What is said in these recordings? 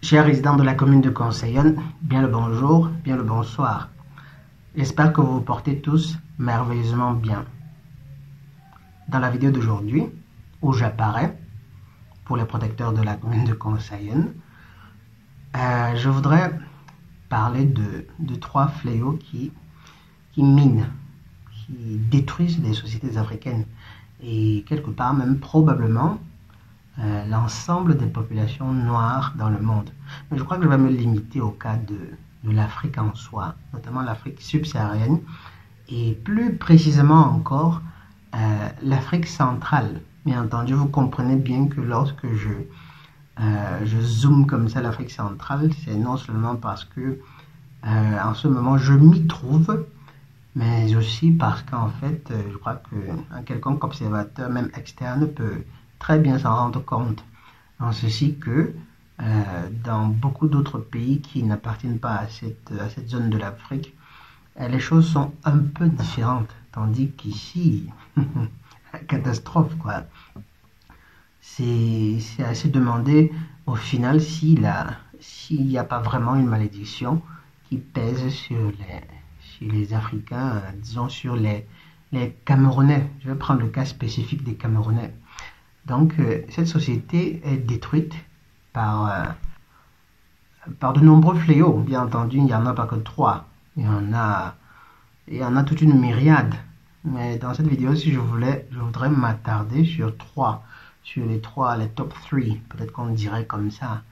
Chers résidents de la commune de Conseillonne, bien le bonjour, bien le bonsoir. J'espère que vous vous portez tous merveilleusement bien. Dans la vidéo d'aujourd'hui, où j'apparais pour les protecteurs de la commune de Conseillonne, je voudrais parler de trois fléaux qui minent, qui détruisent les sociétés africaines et quelque part même probablement l'ensemble des populations noires dans le monde. Mais je crois que je vais me limiter au cas de l'Afrique en soi, notamment l'Afrique subsaharienne et plus précisément encore l'Afrique centrale. Bien entendu, vous comprenez bien que lorsque je zoome comme ça l'Afrique centrale, c'est non seulement parce que en ce moment je m'y trouve, mais aussi parce qu'en fait, je crois qu'un quelconque observateur, même externe, peut très bien s'en rendre compte. En ceci que dans beaucoup d'autres pays qui n'appartiennent pas à cette zone de l'Afrique, les choses sont un peu différentes. Tandis qu'ici, catastrophe quoi. C'est à se demander au final s'il n'y a pas vraiment une malédiction qui pèse sur les Africains, disons sur les Camerounais. Je vais prendre le cas spécifique des Camerounais. Donc, cette société est détruite par de nombreux fléaux. Bien entendu, il n'y en a pas que trois. Il y en a toute une myriade. Mais dans cette vidéo, si je voudrais m'attarder sur les top 3, peut-être qu'on dirait comme ça.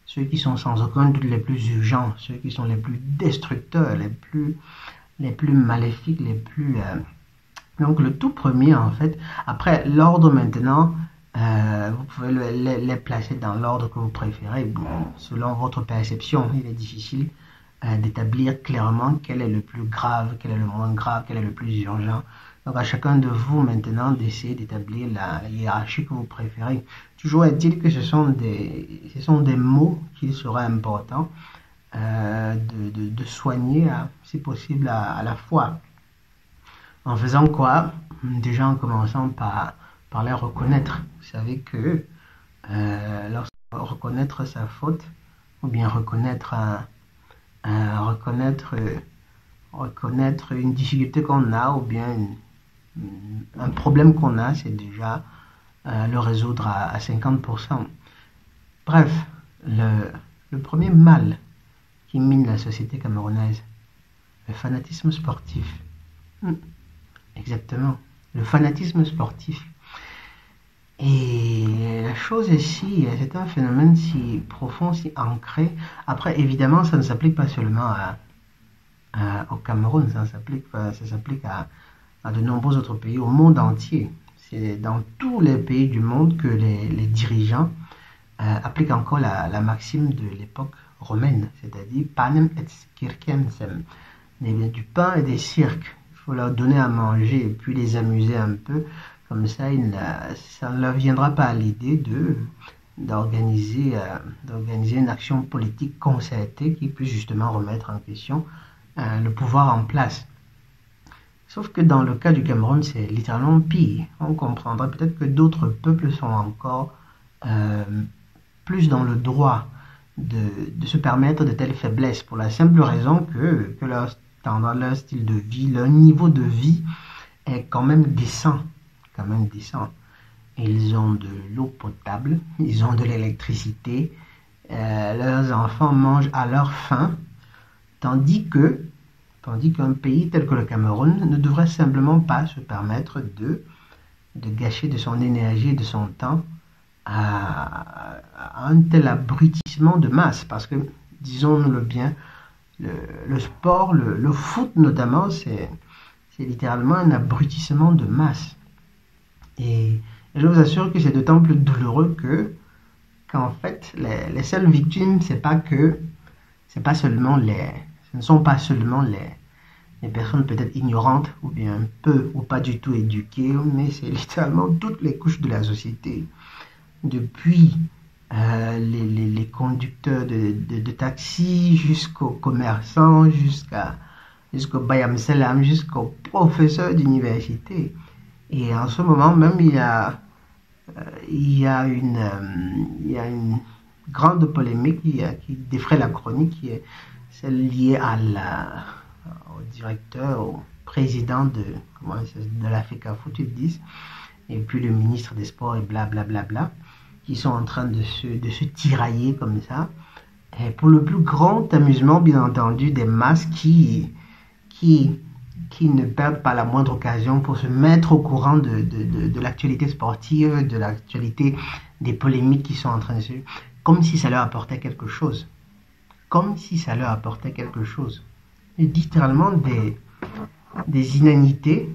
Ceux qui sont sans aucun doute les plus urgents, ceux qui sont les plus destructeurs, les plus maléfiques, Donc, le tout premier, en fait, après l'ordre maintenant, vous pouvez les placer dans l'ordre que vous préférez. Bon, selon votre perception, il est difficile d'établir clairement quel est le plus grave, quel est le moins grave, quel est le plus urgent. Donc à chacun de vous maintenant d'essayer d'établir la hiérarchie que vous préférez. Toujours est-il que ce sont des mots qu'il sera important de soigner, si possible, à la fois. En faisant quoi? Déjà en commençant par les reconnaître. Vous savez que reconnaître sa faute, ou bien reconnaître une difficulté qu'on a, ou bien un problème qu'on a, c'est déjà le résoudre à 50%. Bref, le premier mal qui mine la société camerounaise, le fanatisme sportif. Exactement, le fanatisme sportif. Et la chose ici, c'est un phénomène si profond, si ancré. Après, évidemment, ça ne s'applique pas seulement au Cameroun, ça s'applique à de nombreux autres pays, au monde entier. C'est dans tous les pays du monde que les dirigeants appliquent encore la maxime de l'époque romaine, c'est-à-dire panem et circensem, du pain et des cirques. Il faut leur donner à manger et puis les amuser un peu. Comme ça, ça ne leur viendra pas à l'idée d'organiser une action politique concertée qui puisse justement remettre en question le pouvoir en place. Sauf que dans le cas du Cameroun, c'est littéralement pire. On comprendra peut-être que d'autres peuples sont encore plus dans le droit de se permettre de telles faiblesses, pour la simple raison que leur standard, leur style de vie, leur niveau de vie est quand même décent. Ils ont de l'eau potable, ils ont de l'électricité, leurs enfants mangent à leur faim, tandis qu'un pays tel que le Cameroun ne devrait simplement pas se permettre de gâcher de son énergie et de son temps à un tel abrutissement de masse. Parce que, disons-le bien, le sport, le foot notamment, c'est littéralement un abrutissement de masse. Et je vous assure que c'est d'autant plus douloureux qu'en fait, les seules victimes, ce ne sont pas seulement les personnes peut-être ignorantes, ou bien peu ou pas du tout éduquées, mais c'est littéralement toutes les couches de la société. Depuis les conducteurs de taxi, jusqu'aux commerçants, jusqu'au Bayam Salam, jusqu'aux professeurs d'université. Et en ce moment même, il y a une grande polémique qui défraie la chronique, qui est celle liée au directeur, au président de la FECAFOOT, ils disent, et puis le ministre des Sports et blablabla, qui sont en train de se tirailler comme ça. Et pour le plus grand amusement, bien entendu, des masses qui ne perdent pas la moindre occasion pour se mettre au courant de l'actualité sportive, de l'actualité des polémiques qui sont en train de se... Comme si ça leur apportait quelque chose. Comme si ça leur apportait quelque chose. Et littéralement des inanités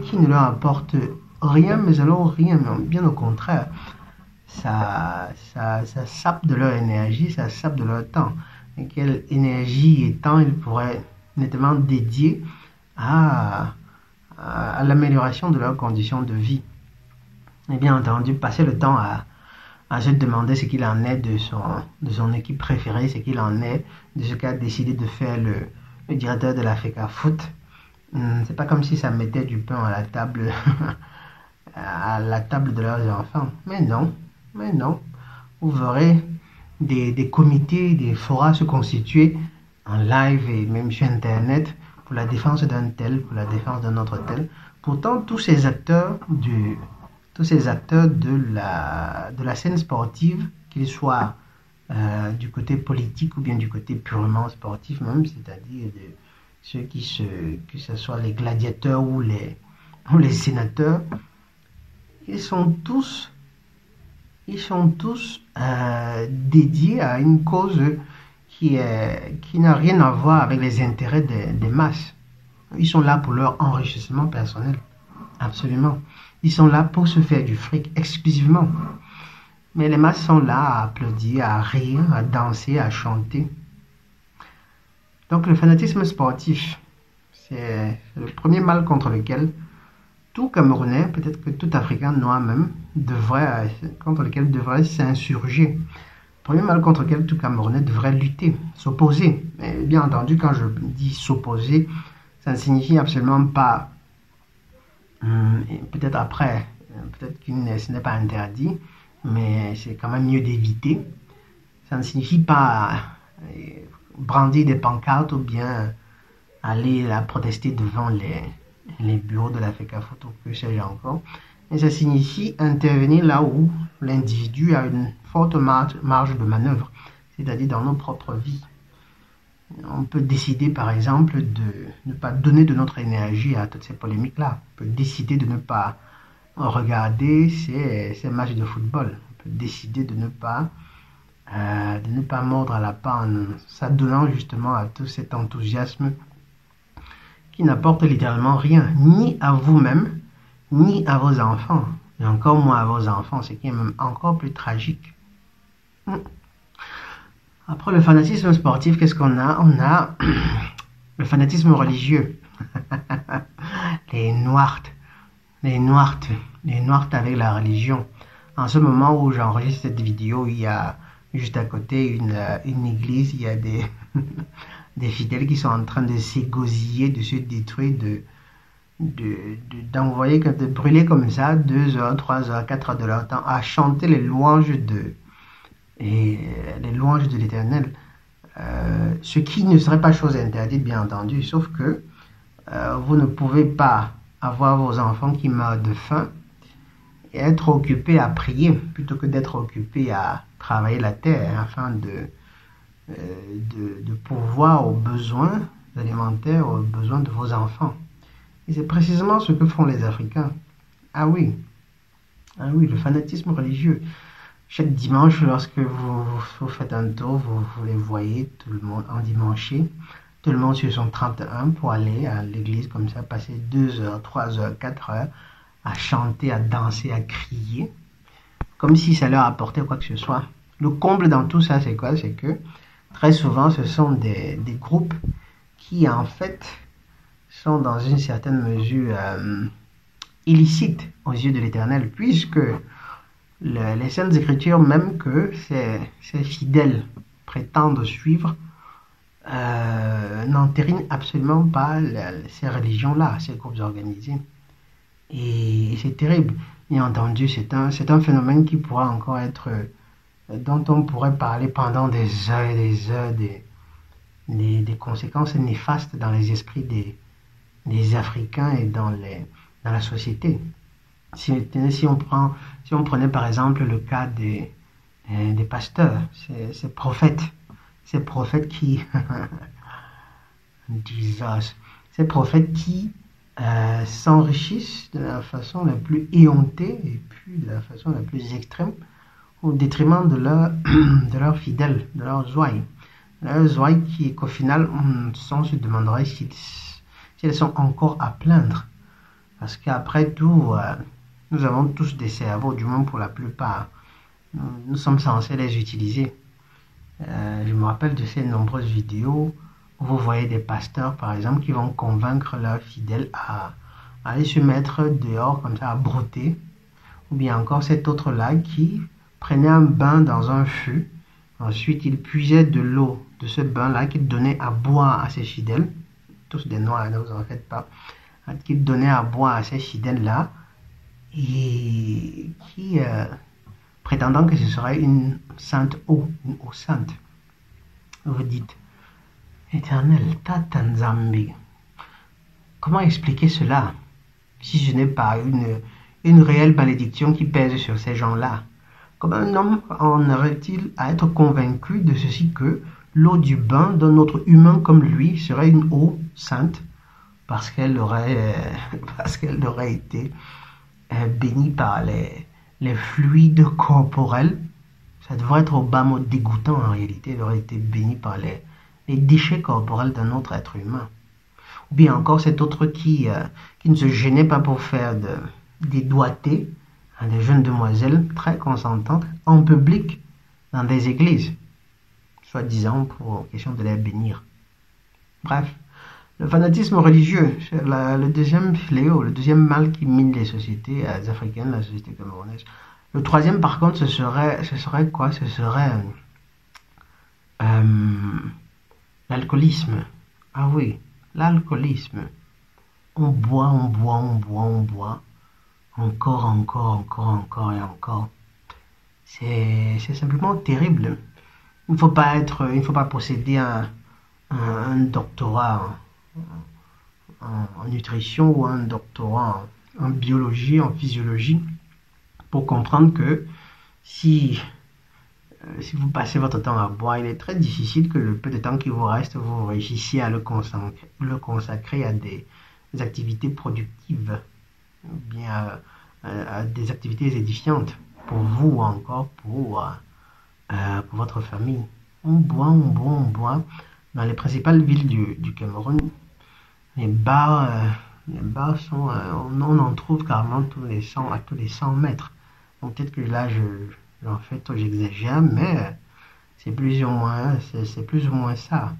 qui ne leur apportent rien, mais alors rien, mais bien au contraire. Ça sape de leur énergie, ça sape de leur temps. Et quelle énergie et temps ils pourraient nettement dédier à l'amélioration de leurs conditions de vie. Et bien entendu, passer le temps à se demander ce qu'il en est de son équipe préférée, ce qu'il en est de ce qu'a décidé de faire le directeur de la FECAFOOT. C'est pas comme si ça mettait du pain à la table à la table de leurs enfants. Mais non. Vous verrez des comités, des forats se constituer en live et même sur Internet pour la défense d'un tel, pour la défense d'un autre tel. Pourtant, tous ces acteurs de la scène sportive, qu'ils soient du côté politique ou bien du côté purement sportif même, c'est-à-dire de ceux que ce soit les gladiateurs ou les sénateurs, ils sont tous dédiés à une cause qui n'a rien à voir avec les intérêts des masses. Ils sont là pour leur enrichissement personnel. Absolument. Ils sont là pour se faire du fric exclusivement. Mais les masses sont là à applaudir, à rire, à danser, à chanter. Donc le fanatisme sportif, c'est le premier mal contre lequel tout Camerounais, peut-être que tout Africain noir même, contre lequel devrait s'insurger. Le premier mal contre lequel tout Camerounais devrait lutter, s'opposer. Mais bien entendu, quand je dis s'opposer, ça ne signifie absolument pas, peut-être après, peut-être que ce n'est pas interdit, mais c'est quand même mieux d'éviter. Ça ne signifie pas brandir des pancartes ou bien aller la protester devant les bureaux de la FECAFOOT ou que sais-je encore. Et ça signifie intervenir là où l'individu a une forte marge de manœuvre, c'est-à-dire dans nos propres vies. On peut décider par exemple de ne pas donner de notre énergie à toutes ces polémiques-là. On peut décider de ne pas regarder ces matchs de football. On peut décider de ne pas mordre à la panne, s'adonnant justement à tout cet enthousiasme qui n'apporte littéralement rien, ni à vous-même, ni à vos enfants, et encore moins à vos enfants, ce qui est même encore plus tragique. Après le fanatisme sportif, qu'est-ce qu'on a? On a le fanatisme religieux. Les noirs avec la religion. En ce moment où j'enregistre cette vidéo, il y a juste à côté une église, il y a des fidèles qui sont en train de s'égosiller, de se détruire, de brûler comme ça 2 heures, 3 heures, 4 heures de leur temps à chanter les louanges de l'Éternel. Ce qui ne serait pas chose interdite, bien entendu, sauf que vous ne pouvez pas avoir vos enfants qui meurent de faim et être occupés à prier plutôt que d'être occupés à travailler la terre afin de pourvoir aux besoins alimentaires, aux besoins de vos enfants. Et c'est précisément ce que font les Africains. Ah oui, le fanatisme religieux. Chaque dimanche, lorsque vous faites un tour, vous les voyez, tout le monde en dimanche, tout le monde sur son 31 pour aller à l'église comme ça, passer 2 heures, 3 heures, 4 heures à chanter, à danser, à crier, comme si ça leur apportait quoi que ce soit. Le comble dans tout ça, c'est quoi? C'est que très souvent, ce sont des groupes qui, en fait, sont dans une certaine mesure illicites aux yeux de l'Éternel, puisque les Saintes Écritures, même que ces fidèles prétendent suivre, n'entérinent absolument pas ces religions-là, ces groupes organisés. Et c'est terrible. Bien entendu, c'est un phénomène qui pourra encore être dont on pourrait parler pendant des heures et des heures des conséquences néfastes dans les esprits des Africains et dans la société. Si on prenait par exemple le cas des pasteurs, ces prophètes qui, Jesus, ces prophètes qui s'enrichissent de la façon la plus éhontée et puis de la façon la plus extrême au détriment de de leurs fidèles, de leurs ouailles. Leurs ouailles qu'au final, on se demanderait si elles sont encore à plaindre. Parce qu'après tout, nous avons tous des cerveaux, du moins pour la plupart. Nous sommes censés les utiliser. Je me rappelle de ces nombreuses vidéos où vous voyez des pasteurs, par exemple, qui vont convaincre leurs fidèles à aller se mettre dehors comme ça, à brouter. Ou bien encore cet autre-là qui prenait un bain dans un fût. Ensuite, il puisait de l'eau de ce bain-là qu'il donnait à boire à ses fidèles. Tous des noirs, ne vous en faites pas. Qu'il donnait à boire à ces fidèles-là. Et qui, prétendant que ce serait une sainte eau, une eau sainte. Vous dites, Éternel, Tata Nzambe, comment expliquer cela si je n'ai pas une réelle malédiction qui pèse sur ces gens-là? Comment un homme en aurait-il à être convaincu de ceci que l'eau du bain d'un autre humain comme lui serait une eau sainte parce qu'elle aurait été bénie par les fluides corporels? Ça devrait être au bas mot dégoûtant en réalité. Elle aurait été bénie par les déchets corporels d'un autre être humain. Ou bien encore cet autre qui ne se gênait pas pour faire des doigtés à des jeunes demoiselles très consentantes en public dans des églises, soi-disant pour question de les bénir. Bref, le fanatisme religieux, c'est le deuxième fléau, le deuxième mal qui mine les sociétés africaines, la société camerounaise. Le troisième, par contre, ce serait quoi? Ce serait l'alcoolisme. Ah oui, l'alcoolisme. On boit, on boit, on boit, on boit. Encore et encore. C'est simplement terrible. Il ne faut pas posséder un doctorat en nutrition ou un doctorat en biologie, en physiologie, pour comprendre que si vous passez votre temps à boire, il est très difficile que le peu de temps qui vous reste, vous réussissiez à le consacrer à des activités productives, ou bien à des activités édifiantes pour vous ou encore pour votre famille. On boit, on boit, on boit. Dans les principales villes du Cameroun, les bars sont, on en trouve carrément à tous les 100 mètres. Donc peut-être que là, j'exagère, mais c'est plus ou moins ça.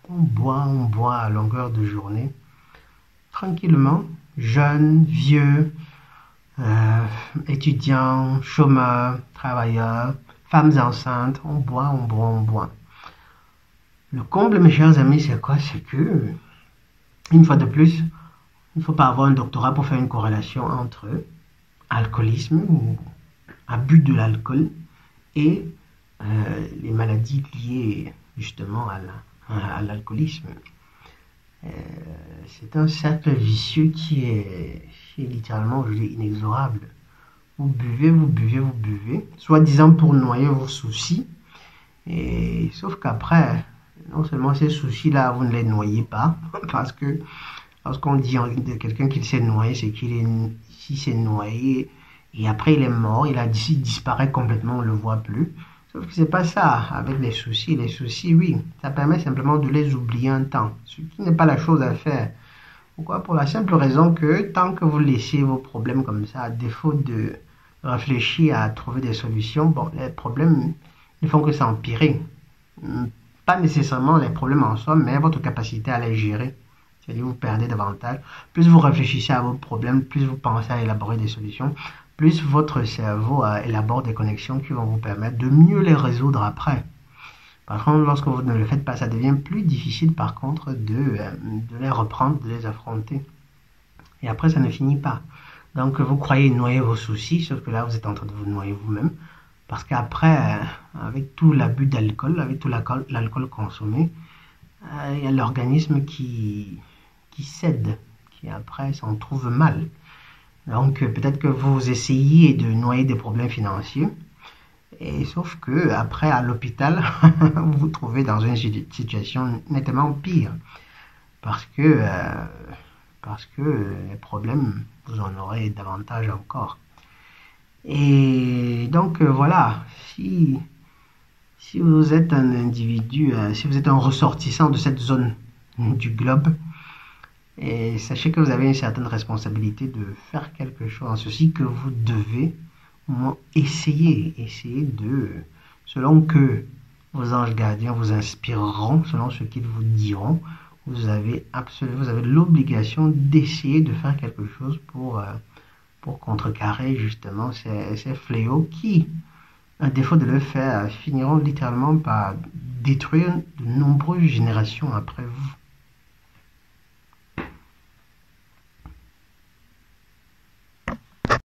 On boit à longueur de journée, tranquillement, jeunes, vieux, étudiants, chômeurs, travailleurs, femmes enceintes, on boit, on boit, on boit. Le comble, mes chers amis, c'est quoi? C'est que, une fois de plus, il ne faut pas avoir un doctorat pour faire une corrélation entre alcoolisme ou abus de l'alcool et les maladies liées justement à l'alcoolisme. C'est un cercle vicieux qui est littéralement aujourd'hui inexorable. Vous buvez, vous buvez, vous buvez, soi-disant pour noyer vos soucis, et sauf qu'après, non seulement ces soucis-là, vous ne les noyez pas, parce que lorsqu'on dit de quelqu'un qu'il s'est noyé, c'est s'il s'est noyé, et après il est mort, il disparaît complètement, on ne le voit plus. Sauf que c'est pas ça avec les soucis. Les soucis, oui, ça permet simplement de les oublier un temps, ce qui n'est pas la chose à faire. Pourquoi? Pour la simple raison que tant que vous laissez vos problèmes comme ça, à défaut de réfléchir à trouver des solutions, bon, les problèmes ne font que s'empirer. Pas nécessairement les problèmes en soi, mais votre capacité à les gérer. C'est-à-dire vous perdez davantage. Plus vous réfléchissez à vos problèmes, plus vous pensez à élaborer des solutions, plus votre cerveau élabore des connexions qui vont vous permettre de mieux les résoudre après. Par contre, lorsque vous ne le faites pas, ça devient plus difficile par contre de les reprendre, de les affronter. Et après, ça ne finit pas. Donc, vous croyez noyer vos soucis, sauf que là, vous êtes en train de vous noyer vous-même. Parce qu'après, avec tout l'abus d'alcool, avec tout l'alcool consommé, il y a l'organisme qui cède, qui après s'en trouve mal. Donc peut-être que vous essayez de noyer des problèmes financiers, et sauf que après à l'hôpital, vous vous trouvez dans une situation nettement pire, parce que, euh, parce que les problèmes, vous en aurez davantage encore. Et donc voilà, si vous êtes un individu, si vous êtes un ressortissant de cette zone du globe, et sachez que vous avez une certaine responsabilité de faire quelque chose en ceci, que vous devez essayer de, selon que vos anges gardiens vous inspireront, selon ce qu'ils vous diront, vous avez l'obligation d'essayer de faire quelque chose pour contrecarrer justement ces fléaux qui, à défaut de le faire, finiront littéralement par détruire de nombreuses générations après vous.